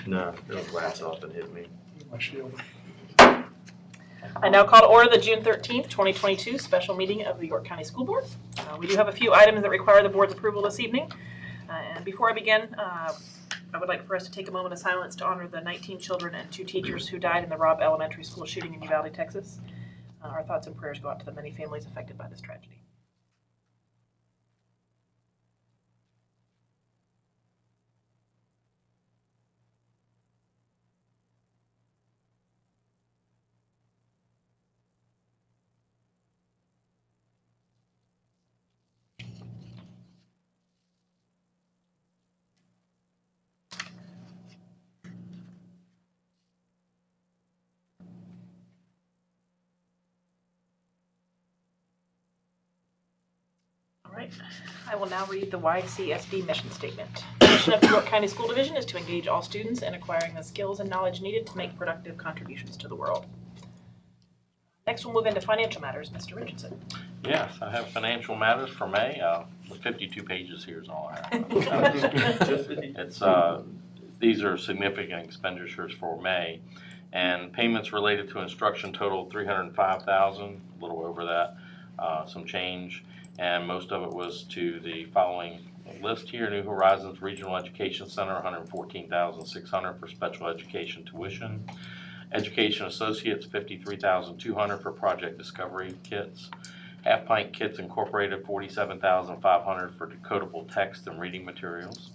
No, it'll glance off and hit me. My shield. I now call to order the June 13th, 2022 special meeting of the York County School Board. We do have a few items that require the board's approval this evening. And before I begin, I would like for us to take a moment of silence to honor the 19 children and 2 teachers who died in the Robb Elementary School shooting in Uvalde, Texas. Our thoughts and prayers go out to the many families affected by this tragedy. I will now read the YCSD mission statement. The mission of the York County School Division is to engage all students in acquiring the skills and knowledge needed to make productive contributions to the world. Next, we'll move into financial matters. Mr. Richardson. Yes, I have financial matters for May. The 52 pages here is all I have. It's these are significant expenditures for May, and payments related to instruction totaled $305,000, a little over that, some change. And most of it was to the following list here: New Horizons Regional Education Center, $114,600 for special education tuition. Education Associates, $53,200 for project discovery kits. Half Pint Kits Incorporated, $47,500 for decodable text and reading materials.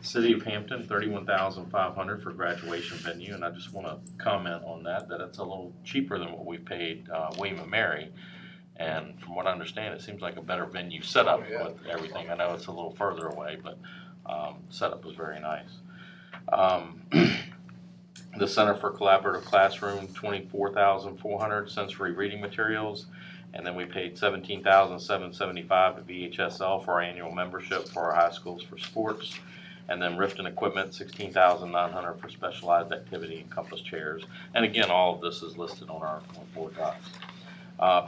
City of Hampton, $31,500 for graduation venue, and I just want to comment on that it's a little cheaper than what we paid William & Mary. And from what I understand, it seems like a better venue setup with everything. I know it's a little further away, but setup was very nice. The Center for Collaborative Classroom, $24,400. Sensory reading materials, and then we paid $17,775 to VHSL for our annual membership for our high schools for sports. And then Riften Equipment, $16,900 for specialized activity and compass chairs. And again, all of this is listed on our board docs.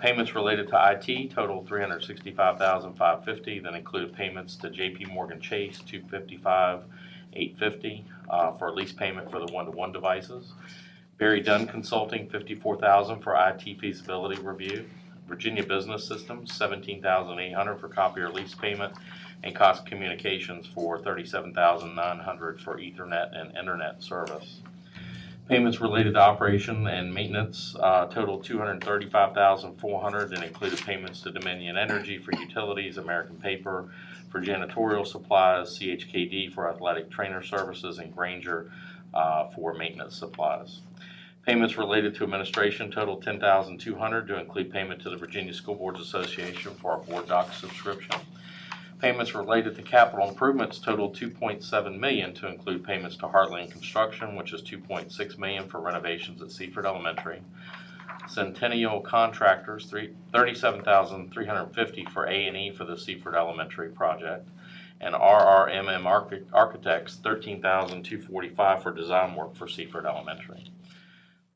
Payments related to IT totaled $365,550. That included payments to J.P. Morgan Chase, $255,850 for a lease payment for the one-to-one devices. Barry Dunn Consulting, $54,000 for IT feasibility review. Virginia Business Systems, $17,800 for copier lease payment, and Cost Communications for $37,900 for Ethernet and Internet service. Payments related to operation and maintenance totaled $235,400 and included payments to Dominion Energy for utilities, American Paper for janitorial supplies, CHKD for athletic trainer services, and Granger for maintenance supplies. Payments related to administration totaled $10,200 to include payment to the Virginia School Boards Association for our board doc subscription. Payments related to capital improvements totaled $2.7 million to include payments to Heartland Construction, which is $2.6 million for renovations at Seaford Elementary. Centennial Contractors, $37,350 for A&E for the Seaford Elementary project. And RRMM Architects, $13,245 for design work for Seaford Elementary.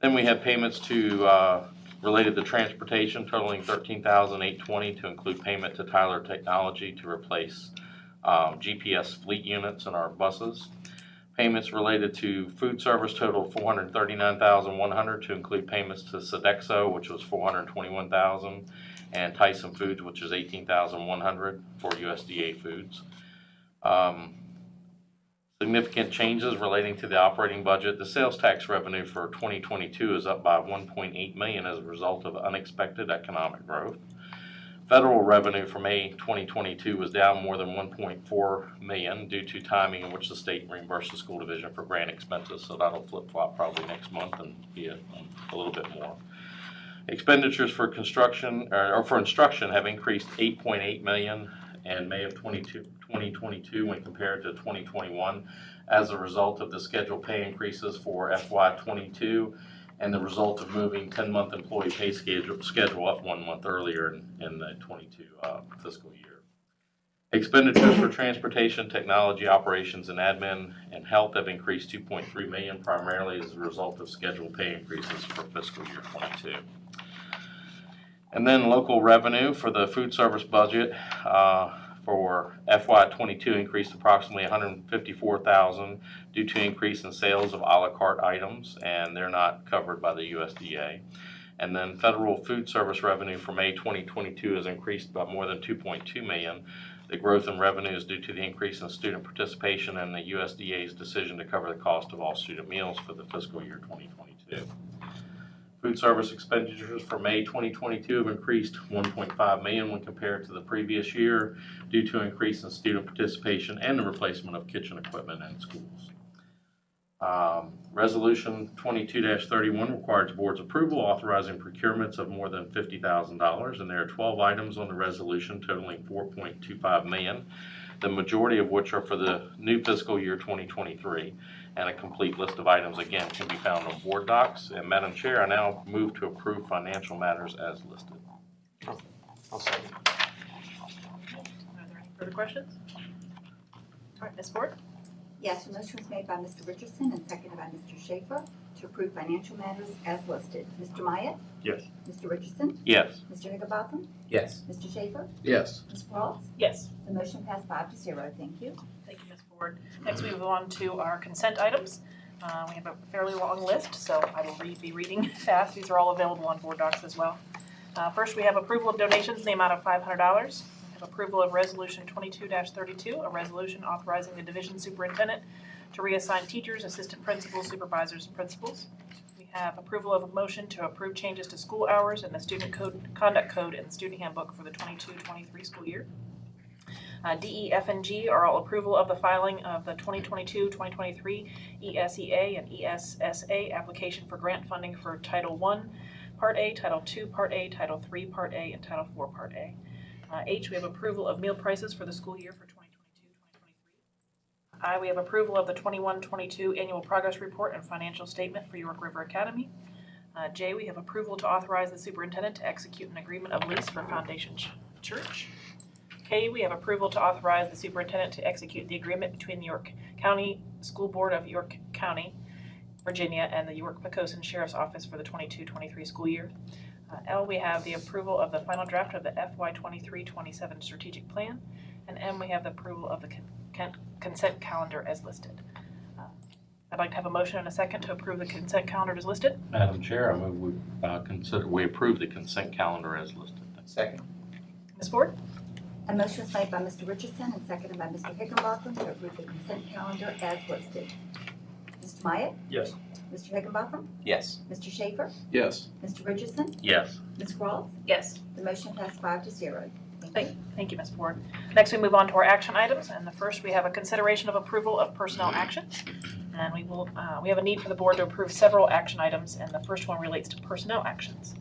Then we have payments to related to transportation totaling $13,820 to include payment to Tyler Technology to replace GPS fleet units in our buses. Payments related to food service totaled $439,100 to include payments to Sodexo, which was $421,000, and Tyson Foods, which is $18,100 for USDA foods. Significant changes relating to the operating budget. The sales tax revenue for 2022 is up by $1.8 million as a result of unexpected economic growth. Federal revenue for May 2022 was down more than $1.4 million due to timing in which the state reimbursed the school division for grant expenses, so that'll flip-flop probably next month and be a little bit more. Expenditures for construction or for instruction have increased $8.8 million in May of 2022 when compared to 2021 as a result of the scheduled pay increases for FY22 and the result of moving 10-month employee pay schedule up 1 month earlier in the 22 fiscal year. Expenditures for transportation, technology, operations, and admin and health have increased $2.3 million primarily as a result of scheduled pay increases for fiscal year 22. And then local revenue for the food service budget for FY22 increased approximately $154,000 due to increase in sales of a la carte items, and they're not covered by the USDA. And then federal food service revenue for May 2022 has increased by more than $2.2 million. The growth in revenue is due to the increase in student participation and the USDA's decision to cover the cost of all student meals for the fiscal year 2022. Food service expenditures for May 2022 have increased $1.5 million when compared to the previous year due to increase in student participation and the replacement of kitchen equipment in schools. Resolution 22-31 requires board's approval authorizing procurements of more than $50,000, and there are 12 items on the resolution totaling $4.25 million, the majority of which are for the new fiscal year 2023, and a complete list of items again can be found on board docs. And Madam Chair, I now move to approve financial matters as listed. I'll second. Are there any further questions? All right, Ms. Ford? Yes, the motion was made by Mr. Richardson and seconded by Mr. Schaefer to approve financial matters as listed. Mr. Myatt? Yes. Mr. Richardson? Yes. Mr. Higginbotham? Yes. Mr. Schaefer? Yes. Ms. Cross? Yes. The motion passed 5-0. Thank you. Thank you, Ms. Ford. Next, we move on to our consent items. We have a fairly long list, so I will be reading fast. These are all available on board docs as well. First, we have approval of donations in the amount of $500. Approval of Resolution 22-32, a resolution authorizing the division superintendent to reassign teachers, assistant principals, supervisors, and principals. We have approval of a motion to approve changes to school hours and the student conduct code in the student handbook for the 22-23 school year. D, E, F, and G are all approval of the filing of the 2022-2023 ESEA and ESSA application for grant funding for Title I, Part A, Title II, Part A, Title III, Part A, and Title IV, Part A. H, we have approval of meal prices for the school year for 2022-2023. I, we have approval of the 21-22 annual progress report and financial statement for York River Academy. J, we have approval to authorize the superintendent to execute an agreement of lease for Foundation Church. K, we have approval to authorize the superintendent to execute the agreement between the York County School Board of York County, Virginia, and the York-Poquoson Sheriff's Office for the 22-23 school year. L, we have the approval of the final draft of the FY23-27 strategic plan. And M, we have the approval of the consent calendar as listed. I'd like to have a motion and a second to approve the consent calendar as listed. Madam Chair, I move we approve the consent calendar as listed. Second. Ms. Ford? A motion was made by Mr. Richardson and seconded by Mr. Higginbotham to approve the consent calendar as listed. Mr. Myatt? Yes. Mr. Higginbotham? Yes. Mr. Schaefer? Yes. Mr. Richardson? Yes. Ms. Cross? Yes. The motion passed 5-0. Thank you. Thank you, Ms. Ford. Next, we move on to our action items, and the first we have a consideration of approval of personnel actions. And we have a need for the board to approve several action items, and the first one relates to personnel actions.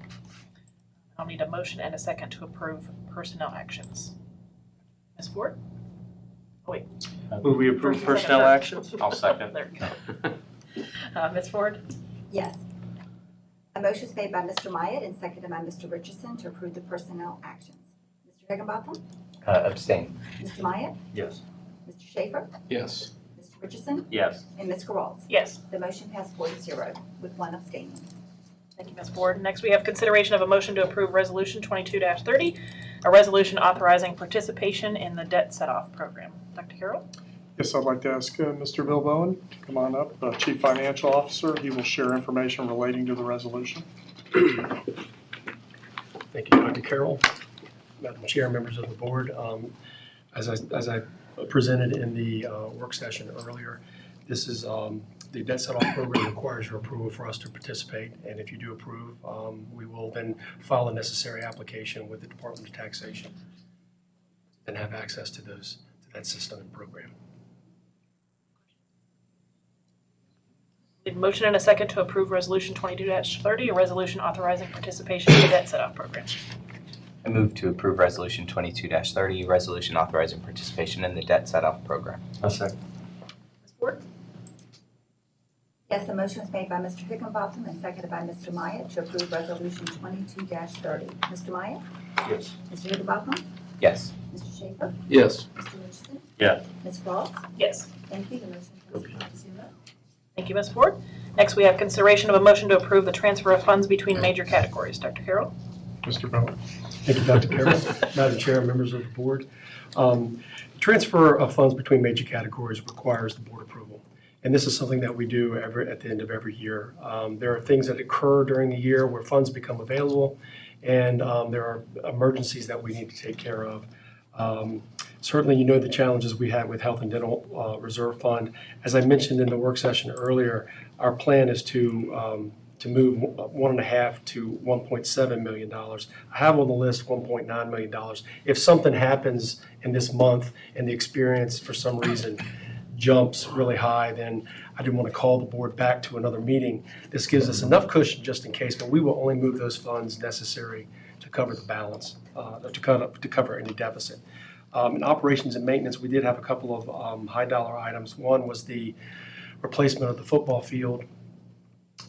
I'll need a motion and a second to approve personnel actions. Ms. Ford? Oh, wait. Move we approve personnel actions? I'll second. There we go. Ms. Ford? Yes. A motion was made by Mr. Myatt and seconded by Mr. Richardson to approve the personnel actions. Mr. Higginbotham? Abstain. Mr. Myatt? Yes. Mr. Schaefer? Yes. Mr. Richardson? Yes. And Ms. Cross? Yes. The motion passed 4-0 with one abstaining. Thank you, Ms. Ford. Next, we have consideration of a motion to approve Resolution 22-30, a resolution authorizing participation in the debt set-off program. Dr. Carroll? Yes, I'd like to ask Mr. Bill Bowen to come on up, Chief Financial Officer. He will share information relating to the resolution. Thank you, Dr. Carroll, Madam Chair, members of the board. As I presented in the work session earlier, this is the debt set-off program requires your approval for us to participate, and if you do approve, we will then file a necessary application with the Department of Taxation and have access to that system and program. Motion and a second to approve Resolution 22-30, a resolution authorizing participation in the debt set-off program. I move to approve Resolution 22-30, resolution authorizing participation in the debt set-off program. I'll second. Ms. Ford? Yes, the motion was made by Mr. Higginbotham and seconded by Mr. Myatt to approve Resolution 22-30. Mr. Myatt? Yes. Mr. Higginbotham? Yes. Mr. Schaefer? Yes. Mr. Richardson? Yes. Ms. Cross? Yes. Thank you. The motion passed 5-0. Thank you, Ms. Ford. Next, we have consideration of a motion to approve the transfer of funds between major categories. Dr. Carroll? Mr. Bowen. Thank you, Dr. Carroll. Madam Chair, members of the board. Transfer of funds between major categories requires the board approval. And this is something that we do at the end of every year. There are things that occur during the year where funds become available, and there are emergencies that we need to take care of. Certainly, you know the challenges we had with Health and Dental Reserve Fund. As I mentioned in the work session earlier, our plan is to move $1.5 to $1.7 million. I have on the list $1.9 million. If something happens in this month and the experience for some reason jumps really high, then I didn't want to call the board back to another meeting. This gives us enough cushion just in case, but we will only move those funds necessary to cover the balance, to cover any deficit. In operations and maintenance, we did have a couple of high dollar items. One was the replacement of the football field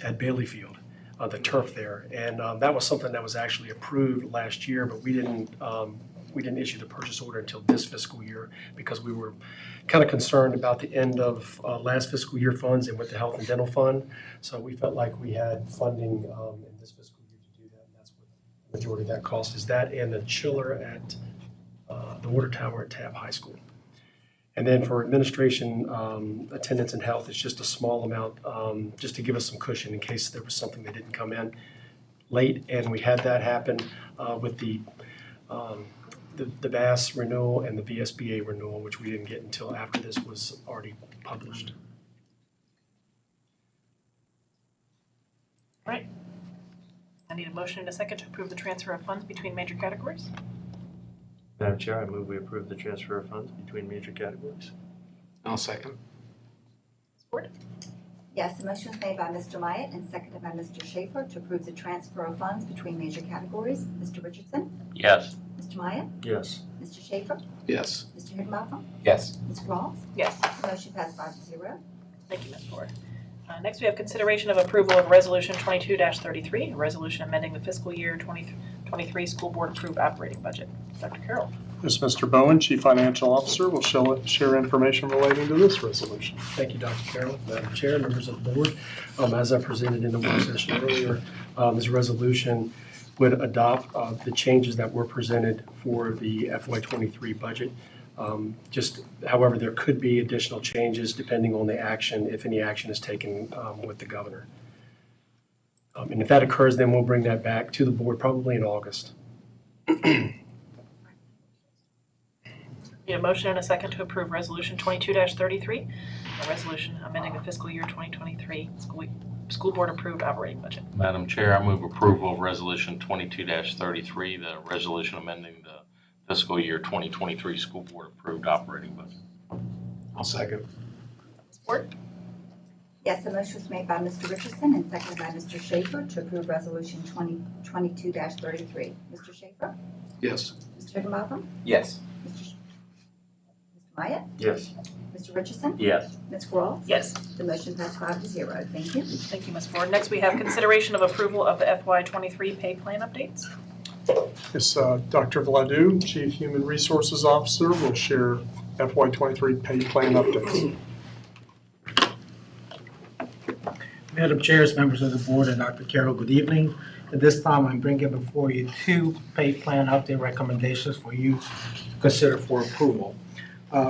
at Bailey Field, the turf there. And that was something that was actually approved last year, but we didn't issue the purchase order until this fiscal year because we were kind of concerned about the end of last fiscal year funds and with the health and dental fund. So we felt like we had funding in this fiscal year to do that. And that's what the majority of that cost is, that and the chiller at the water tower at Tabb High School. And then for administration, attendance and health, it's just a small amount, just to give us some cushion in case there was something that didn't come in late. And we had that happen with the BAS renewal and the VSBA renewal, which we didn't get until after this was already published. Right. I need a motion and a second to approve the transfer of funds between major categories. Madam Chair, I move we approve the transfer of funds between major categories. I'll second. Support. Yes, the motion was made by Mr. Myatt and seconded by Mr. Schaefer to approve the transfer of funds between major categories. Mr. Richardson? Yes. Mr. Myatt? Yes. Mr. Schaefer? Yes. Mr. Higginbotham? Yes. Ms. Rawls? Yes. The motion passed 5-0. Thank you, Ms. Ford. Next, we have consideration of approval of Resolution 22-33, a resolution amending the fiscal year 2023 school board approved operating budget. Dr. Carroll. Yes, Mr. Bowen, Chief Financial Officer, will share information relating to this resolution. Thank you, Dr. Carroll, Madam Chair, members of the board. As I presented in the work session earlier, this resolution would adopt the changes that were presented for the FY23 budget. However, there could be additional changes depending on the action, if any action is taken with the governor. And if that occurs, then we'll bring that back to the board probably in August. Need a motion and a second to approve Resolution 22-33, a resolution amending the fiscal year 2023 school board approved operating budget. Madam Chair, I move approval of Resolution 22-33, the resolution amending the fiscal year 2023 school board approved operating budget. I'll second. Support. Yes, the motion was made by Mr. Richardson and seconded by Mr. Schaefer to approve Resolution 22-33. Mr. Schaefer? Yes. Mr. Higginbotham? Yes. Mr. Myatt? Yes. Mr. Richardson? Yes. Ms. Rawls? Yes. The motion passed 5-0. Thank you. Thank you, Ms. Ford. Next, we have consideration of approval of the FY23 pay plan updates. Yes, Dr. Vladu, Chief Human Resources Officer, will share FY23 pay plan updates. Madam Chairs, members of the board, and Dr. Carroll, good evening. At this time, I'm bringing before you two pay plan update recommendations for you to consider for approval.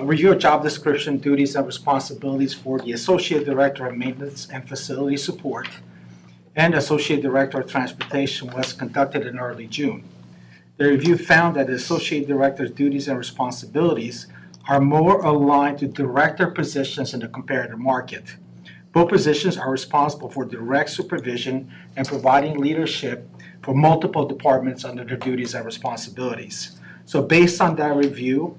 Review of job description, duties, and responsibilities for the Associate Director of Maintenance and Facility Support and Associate Director of Transportation was conducted in early June. The review found that the Associate Director's duties and responsibilities are more aligned to director positions in the comparative market. Both positions are responsible for direct supervision and providing leadership for multiple departments under their duties and responsibilities. So based on that review,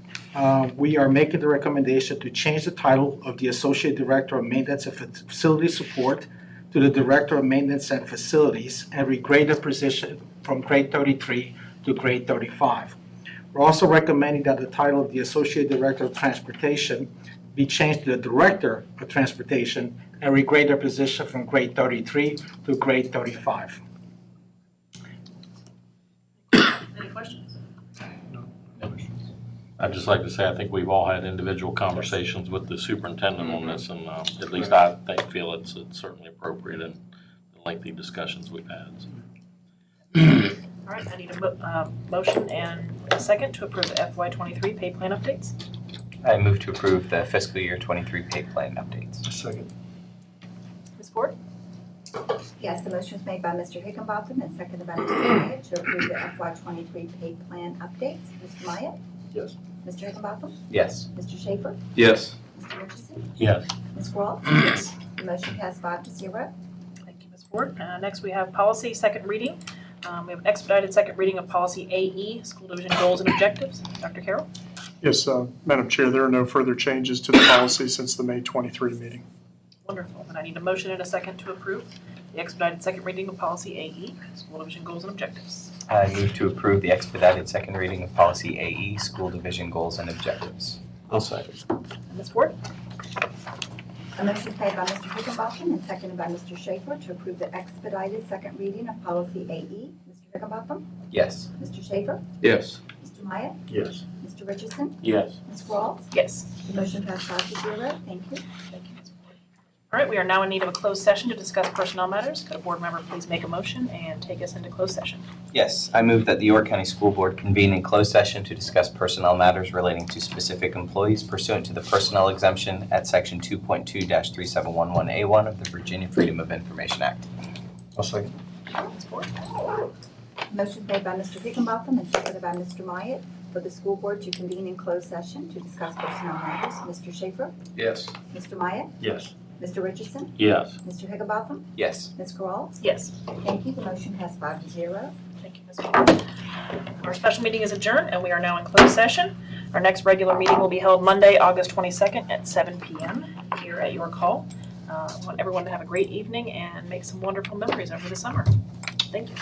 we are making the recommendation to change the title of the Associate Director of Maintenance and Facility Support to the Director of Maintenance and Facilities and regrade the position from grade 33 to grade 35. We're also recommending that the title of the Associate Director of Transportation be changed to the Director of Transportation and regrade their position from grade 33 to grade 35. Any questions? I'd just like to say, I think we've all had individual conversations with the superintendent on this, and at least I feel it's certainly appropriate in the lengthy discussions we've had. All right, I need a motion and A second to approve the FY23 pay plan updates. I move to approve the fiscal year 23 pay plan updates. Second. Ms. Ford? Yes, the motion was made by Mr. Higginbotham and seconded by Mr. Myatt to approve the FY23 pay plan updates. Mr. Myatt? Yes. Mr. Higginbotham? Yes. Mr. Schaefer? Yes. Mr. Richardson? Yes. Ms. Crawl? Yes. The motion passed 5-0. Thank you, Ms. Ford. Next, we have policy second reading. We have an expedited second reading of policy AE, school division goals and objectives. Dr. Carroll? Yes, Madam Chair, there are no further changes to the policy since the May 23 meeting. Wonderful. And I need a motion and a second to approve the expedited second reading of policy AE, school division goals and objectives. I move to approve the expedited second reading of policy AE, school division goals and objectives. I'll second. And Ms. Ford? A motion is made by Mr. Higginbotham and seconded by Mr. Schaefer to approve the expedited second reading of policy AE. Mr. Higginbotham? Yes. Mr. Schaefer? Yes. Mr. Myatt? Yes. Mr. Richardson? Yes. Ms. Crawl? Yes. The motion passed 5-0. Thank you. Thank you, Ms. Ford. All right, we are now in need of a closed session to discuss personnel matters. Could a board member please make a motion and take us into closed session? Yes. I move that the York County School Board convene in closed session to discuss personnel matters relating to specific employees pursuant to the personnel exemption at section 2.2-3711A1 of the Virginia Freedom of Information Act. I'll second. Ms. Ford? Motion made by Mr. Higginbotham and seconded by Mr. Myatt for the school board to convene in closed session to discuss personnel matters. Mr. Schaefer? Yes. Mr. Myatt? Yes. Mr. Richardson? Yes. Mr. Higginbotham? Yes. Ms. Crawl? Yes. Thank you. The motion passed 5-0. Thank you, Ms. Ford. Our special meeting is adjourned, and we are now in closed session. Our next regular meeting will be held Monday, August 22nd at 7 p.m. here at York Hall. I want everyone to have a great evening and make some wonderful memories over the summer. Thank you.